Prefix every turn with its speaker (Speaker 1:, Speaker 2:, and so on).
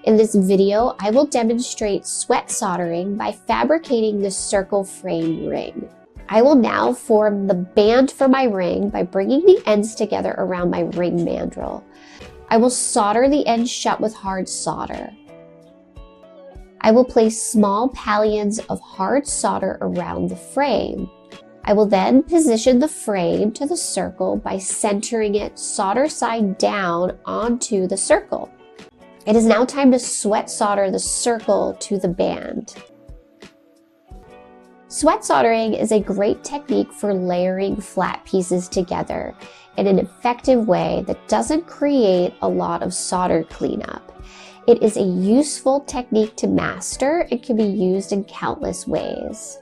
Speaker 1: In this video, I will demonstrate sweat soldering by fabricating the circle frame ring. I will now form the band for my ring by bringing the ends together around my ring mandrel. I will solder the ends shut with hard solder. I will place small pallions of hard solder around the frame. I will then position the frame to the circle by centering it solder side down onto the circle. It is now time to sweat solder the circle to the band. Sweat soldering is a great technique for layering flat pieces together in an effective way that doesn't create a lot of solder cleanup. It is a useful technique to master and can be used in countless ways.